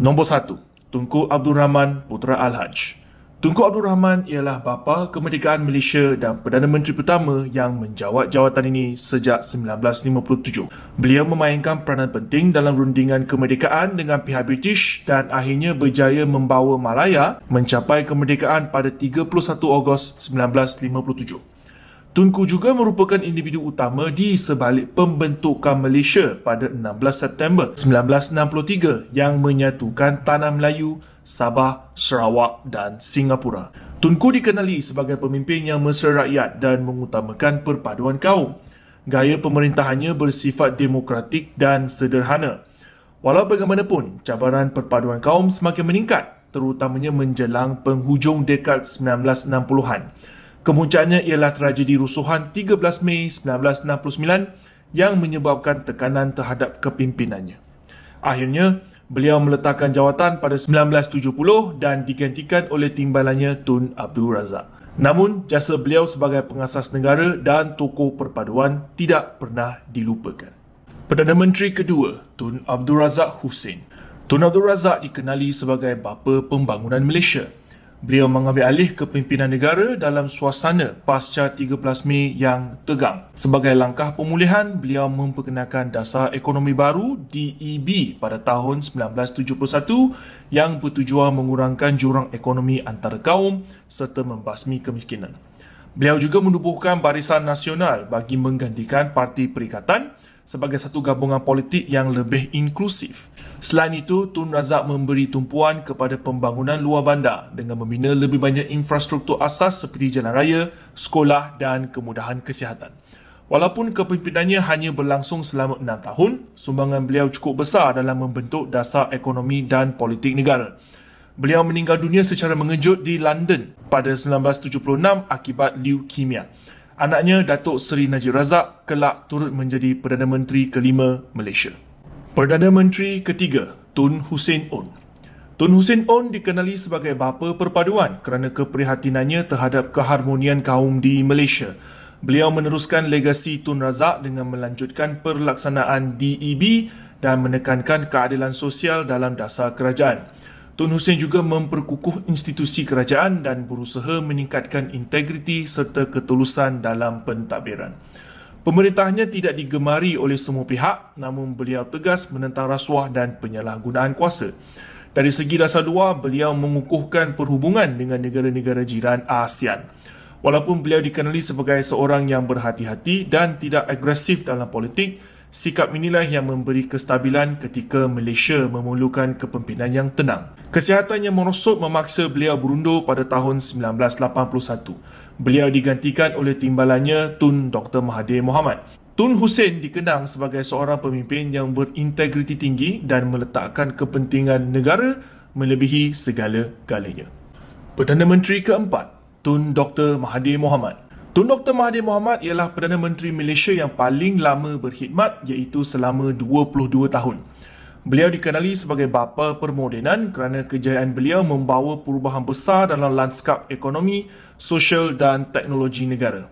Nombor 1. Tunku Abdul Rahman Putra Al-Haj. Tunku Abdul Rahman ialah bapa kemerdekaan Malaysia dan Perdana Menteri pertama yang menjawat jawatan ini sejak 1957. Beliau memainkan peranan penting dalam rundingan kemerdekaan dengan pihak British dan akhirnya berjaya membawa Malaya mencapai kemerdekaan pada 31 Ogos 1957. Tunku juga merupakan individu utama di sebalik pembentukan Malaysia pada 16 September 1963 yang menyatukan Tanah Melayu, Sabah, Sarawak dan Singapura. Tunku dikenali sebagai pemimpin yang mesra rakyat dan mengutamakan perpaduan kaum. Gaya pemerintahannya bersifat demokratik dan sederhana. Walau bagaimanapun, cabaran perpaduan kaum semakin meningkat, terutamanya menjelang penghujung dekad 1960-an. Kemuncaknya ialah tragedi rusuhan 13 Mei 1969 yang menyebabkan tekanan terhadap kepimpinannya. Akhirnya, beliau meletakkan jawatan pada 1970 dan digantikan oleh timbalannya Tun Abdul Razak. Namun, jasa beliau sebagai pengasas negara dan tokoh perpaduan tidak pernah dilupakan. Perdana Menteri kedua, Tun Abdul Razak Hussein. Tun Abdul Razak dikenali sebagai bapa pembangunan Malaysia. Beliau mengambil alih kepimpinan negara dalam suasana pasca 13 Mei yang tegang. Sebagai langkah pemulihan, beliau memperkenalkan dasar ekonomi baru DEB pada tahun 1971 yang bertujuan mengurangkan jurang ekonomi antara kaum serta membasmi kemiskinan. Beliau juga menubuhkan Barisan Nasional bagi menggantikan Parti Perikatan sebagai satu gabungan politik yang lebih inklusif. Selain itu, Tun Razak memberi tumpuan kepada pembangunan luar bandar dengan membina lebih banyak infrastruktur asas seperti jalan raya, sekolah dan kemudahan kesihatan. Walaupun kepimpinannya hanya berlangsung selama 6 tahun, sumbangan beliau cukup besar dalam membentuk dasar ekonomi dan politik negara. Beliau meninggal dunia secara mengejut di London pada 1976 akibat leukemia. Anaknya, Datuk Seri Najib Razak, kelak turut menjadi Perdana Menteri kelima Malaysia. Perdana Menteri ketiga, Tun Hussein Onn. Tun Hussein Onn dikenali sebagai bapa perpaduan kerana keprihatinannya terhadap keharmonian kaum di Malaysia. Beliau meneruskan legasi Tun Razak dengan melanjutkan perlaksanaan DEB dan menekankan keadilan sosial dalam dasar kerajaan. Tun Hussein juga memperkukuh institusi kerajaan dan berusaha meningkatkan integriti serta ketulusan dalam pentadbiran. Pemerintahnya tidak digemari oleh semua pihak, namun beliau tegas menentang rasuah dan penyalahgunaan kuasa. Dari segi dasar luar, beliau mengukuhkan perhubungan dengan negara-negara jiran ASEAN. Walaupun beliau dikenali sebagai seorang yang berhati-hati dan tidak agresif dalam politik, sikap inilah yang memberi kestabilan ketika Malaysia memerlukan kepimpinan yang tenang. Kesihatan yang merosot memaksa beliau berundur pada tahun 1981. Beliau digantikan oleh timbalannya Tun Dr. Mahathir Mohamad. Tun Hussein dikenang sebagai seorang pemimpin yang berintegriti tinggi dan meletakkan kepentingan negara melebihi segala-galanya. Perdana Menteri keempat, Tun Dr. Mahathir Mohamad. Tun Dr. Mahathir Mohamad ialah Perdana Menteri Malaysia yang paling lama berkhidmat iaitu selama 22 tahun. Beliau dikenali sebagai bapa permodenan kerana kejayaan beliau membawa perubahan besar dalam lanskap ekonomi, sosial dan teknologi negara.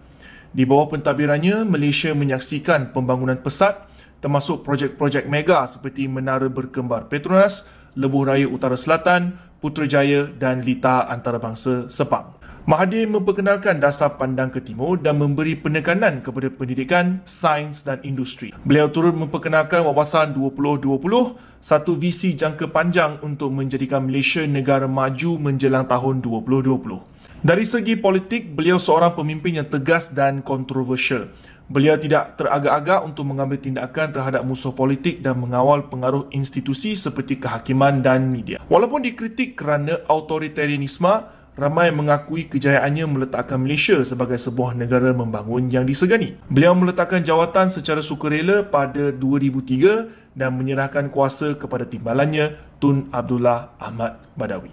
Di bawah pentadbirannya, Malaysia menyaksikan pembangunan pesat termasuk projek-projek mega seperti Menara Berkembar Petronas, Lebuh Raya Utara Selatan, Putrajaya dan Lita Antarabangsa Sepang. Mahathir memperkenalkan dasar pandang ke timur dan memberi penekanan kepada pendidikan, sains dan industri. Beliau turut memperkenalkan wawasan 2020, satu visi jangka panjang untuk menjadikan Malaysia negara maju menjelang tahun 2020. Dari segi politik, beliau seorang pemimpin yang tegas dan kontroversial. Beliau tidak teragak-agak untuk mengambil tindakan terhadap musuh politik dan mengawal pengaruh institusi seperti kehakiman dan media. Walaupun dikritik kerana autoritarianisme, ramai mengakui kejayaannya meletakkan Malaysia sebagai sebuah negara membangun yang disegani. Beliau meletakkan jawatan secara sukarela pada 2003 dan menyerahkan kuasa kepada timbalannya Tun Abdullah Ahmad Badawi.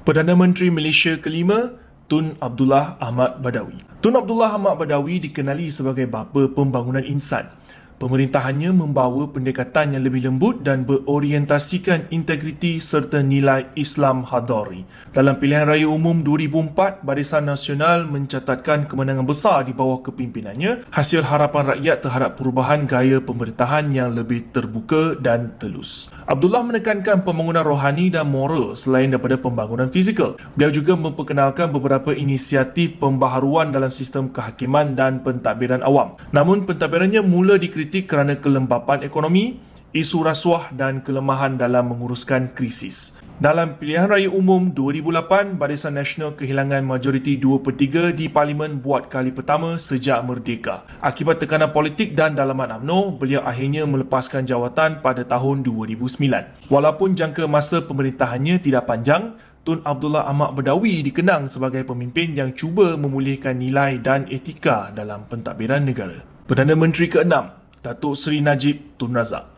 Perdana Menteri Malaysia kelima, Tun Abdullah Ahmad Badawi. Tun Abdullah Ahmad Badawi dikenali sebagai bapa pembangunan insan. Pemerintahannya membawa pendekatan yang lebih lembut dan berorientasikan integriti serta nilai Islam Hadari. Dalam pilihan raya umum 2004, Barisan Nasional mencatatkan kemenangan besar di bawah kepimpinannya, hasil harapan rakyat terhadap perubahan gaya pemerintahan yang lebih terbuka dan telus. Abdullah menekankan pembangunan rohani dan moral selain daripada pembangunan fizikal. Beliau juga memperkenalkan beberapa inisiatif pembaharuan dalam sistem kehakiman dan pentadbiran awam. Namun pentadbirannya mula dikritik kerana kelembapan ekonomi, isu rasuah dan kelemahan dalam menguruskan krisis. Dalam pilihan raya umum 2008, Barisan Nasional kehilangan majoriti 2/3 di Parlimen buat kali pertama sejak merdeka. Akibat tekanan politik dan dalaman UMNO, beliau akhirnya melepaskan jawatan pada tahun 2009. Walaupun jangka masa pemerintahannya tidak panjang, Tun Abdullah Ahmad Badawi dikenang sebagai pemimpin yang cuba memulihkan nilai dan etika dalam pentadbiran negara. Perdana Menteri ke-6, Datuk Seri Najib Tun Razak.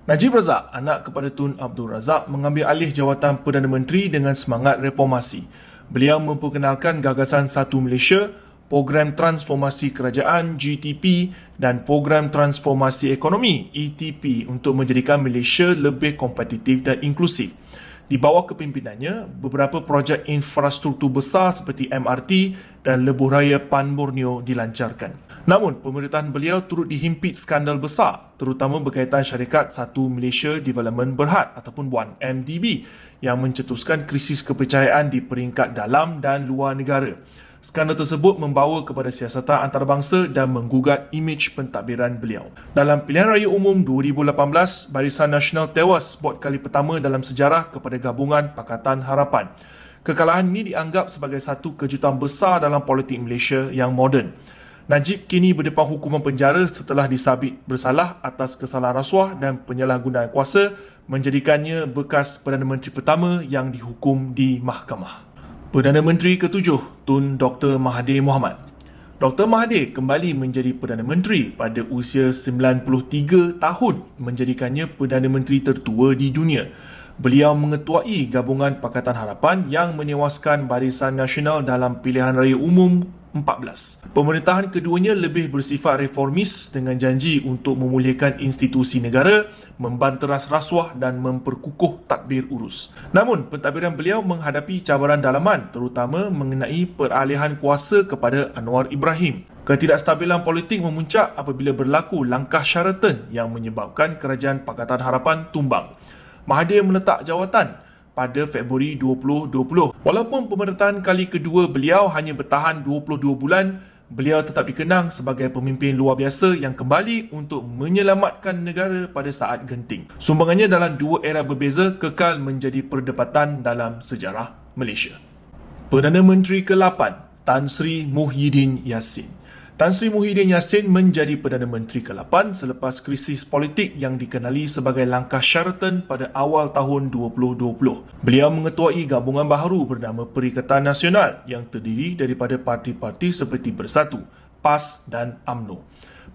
Najib Razak, anak kepada Tun Abdul Razak, mengambil alih jawatan Perdana Menteri dengan semangat reformasi. Beliau memperkenalkan gagasan Satu Malaysia, Program Transformasi Kerajaan GTP dan Program Transformasi Ekonomi ETP untuk menjadikan Malaysia lebih kompetitif dan inklusif. Di bawah kepimpinannya, beberapa projek infrastruktur besar seperti MRT dan lebuh raya Pan Borneo dilancarkan. Namun, pemerintahan beliau turut dihimpit skandal besar, terutama berkaitan syarikat Satu Malaysia Development Berhad ataupun 1MDB yang mencetuskan krisis kepercayaan di peringkat dalam dan luar negara. Skandal tersebut membawa kepada siasatan antarabangsa dan menggugat imej pentadbiran beliau. Dalam pilihan raya umum 2018, Barisan Nasional tewas buat kali pertama dalam sejarah kepada gabungan Pakatan Harapan. Kekalahan ini dianggap sebagai satu kejutan besar dalam politik Malaysia yang moden. Najib kini berdepan hukuman penjara setelah disabit bersalah atas kesalahan rasuah dan penyalahgunaan kuasa, menjadikannya bekas Perdana Menteri pertama yang dihukum di mahkamah. Perdana Menteri ke-7, Tun Dr. Mahathir Mohamad. Dr. Mahathir kembali menjadi Perdana Menteri pada usia 93 tahun, menjadikannya Perdana Menteri tertua di dunia. Beliau mengetuai gabungan Pakatan Harapan yang menewaskan Barisan Nasional dalam pilihan raya umum 14. Pemerintahan keduanya lebih bersifat reformis dengan janji untuk memulihkan institusi negara, membanteras rasuah dan memperkukuh tadbir urus. Namun, pentadbiran beliau menghadapi cabaran dalaman terutama mengenai peralihan kuasa kepada Anwar Ibrahim. Ketidakstabilan politik memuncak apabila berlaku langkah Sheraton yang menyebabkan kerajaan Pakatan Harapan tumbang. Mahathir meletak jawatan pada Februari 2020. Walaupun pemerintahan kali kedua beliau hanya bertahan 22 bulan, beliau tetap dikenang sebagai pemimpin luar biasa yang kembali untuk menyelamatkan negara pada saat genting. Sumbangannya dalam dua era berbeza kekal menjadi perdebatan dalam sejarah Malaysia. Perdana Menteri ke-8, Tan Sri Muhyiddin Yassin. Tan Sri Muhyiddin Yassin menjadi Perdana Menteri ke-8 selepas krisis politik yang dikenali sebagai langkah Sheraton pada awal tahun 2020. Beliau mengetuai gabungan baharu bernama Perikatan Nasional yang terdiri daripada parti-parti seperti Bersatu, PAS dan UMNO.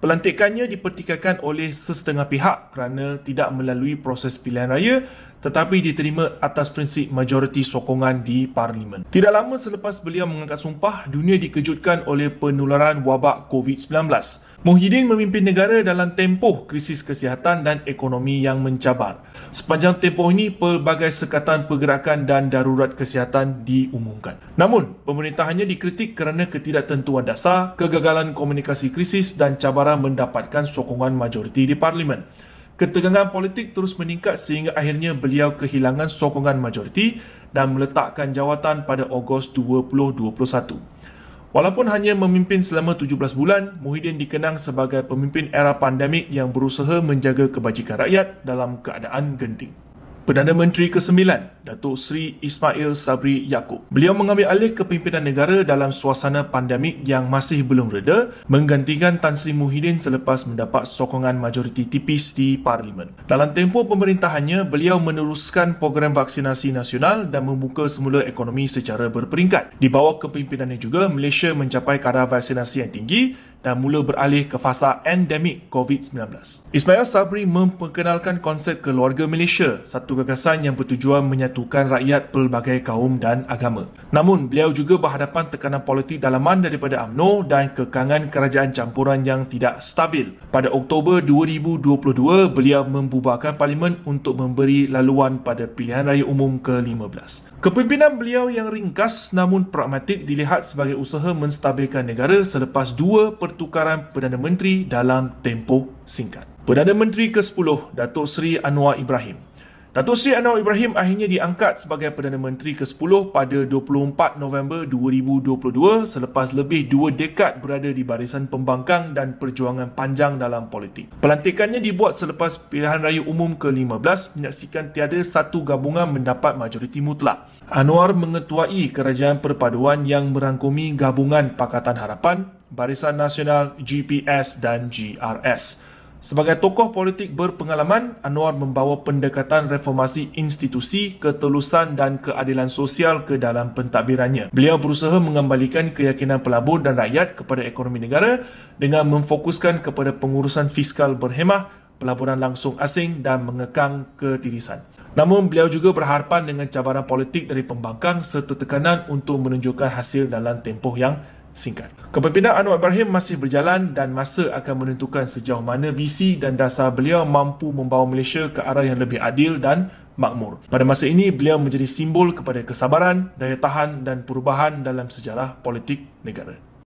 Pelantikannya dipertikaikan oleh sesetengah pihak kerana tidak melalui proses pilihan raya tetapi diterima atas prinsip majoriti sokongan di Parlimen. Tidak lama selepas beliau mengangkat sumpah, dunia dikejutkan oleh penularan wabak COVID-19. Muhyiddin memimpin negara dalam tempoh krisis kesihatan dan ekonomi yang mencabar. Sepanjang tempoh ini, pelbagai sekatan pergerakan dan darurat kesihatan diumumkan. Namun, pemerintahannya dikritik kerana ketidaktentuan dasar, kegagalan komunikasi krisis dan cabaran mendapatkan sokongan majoriti di Parlimen. Ketegangan politik terus meningkat sehingga akhirnya beliau kehilangan sokongan majoriti dan meletakkan jawatan pada Ogos 2021. Walaupun hanya memimpin selama 17 bulan, Muhyiddin dikenang sebagai pemimpin era pandemik yang berusaha menjaga kebajikan rakyat dalam keadaan genting. Perdana Menteri ke-9, Datuk Seri Ismail Sabri Yaakob. Beliau mengambil alih kepimpinan negara dalam suasana pandemik yang masih belum reda, menggantikan Tan Sri Muhyiddin selepas mendapat sokongan majoriti tipis di Parlimen. Dalam tempoh pemerintahannya, beliau meneruskan program vaksinasi nasional dan membuka semula ekonomi secara berperingkat. Di bawah kepimpinannya juga, Malaysia mencapai kadar vaksinasi yang tinggi dan mula beralih ke fasa endemik COVID-19. Ismail Sabri memperkenalkan konsep keluarga Malaysia, satu gagasan yang bertujuan menyatukan rakyat pelbagai kaum dan agama. Namun, beliau juga berhadapan tekanan politik dalaman daripada UMNO dan kekangan kerajaan campuran yang tidak stabil. Pada Oktober 2022, beliau membubarkan Parlimen untuk memberi laluan pada pilihan raya umum ke-15. Kepimpinan beliau yang ringkas namun pragmatik dilihat sebagai usaha menstabilkan negara selepas dua pertukaran Perdana Menteri dalam tempoh singkat. Perdana Menteri ke-10, Datuk Seri Anwar Ibrahim. Datuk Seri Anwar Ibrahim akhirnya diangkat sebagai Perdana Menteri ke-10 pada 24 November 2022 selepas lebih 2 dekad berada di barisan pembangkang dan perjuangan panjang dalam politik. Pelantikannya dibuat selepas pilihan raya umum ke-15 menyaksikan tiada satu gabungan mendapat majoriti mutlak. Anwar mengetuai Kerajaan Perpaduan yang merangkumi gabungan Pakatan Harapan, Barisan Nasional, GPS dan GRS. Sebagai tokoh politik berpengalaman, Anwar membawa pendekatan reformasi institusi, ketelusan dan keadilan sosial ke dalam pentadbirannya. Beliau berusaha mengembalikan keyakinan pelabur dan rakyat kepada ekonomi negara dengan memfokuskan kepada pengurusan fiskal berhemah, pelaburan langsung asing dan mengekang ketirisan. Namun, beliau juga berhadapan dengan cabaran politik dari pembangkang serta tekanan untuk menunjukkan hasil dalam tempoh yang singkat. Kepimpinan Anwar Ibrahim masih berjalan dan masa akan menentukan sejauh mana visi dan dasar beliau mampu membawa Malaysia ke arah yang lebih adil dan makmur. Pada masa ini, beliau menjadi simbol kepada kesabaran, daya tahan dan perubahan dalam sejarah politik negara.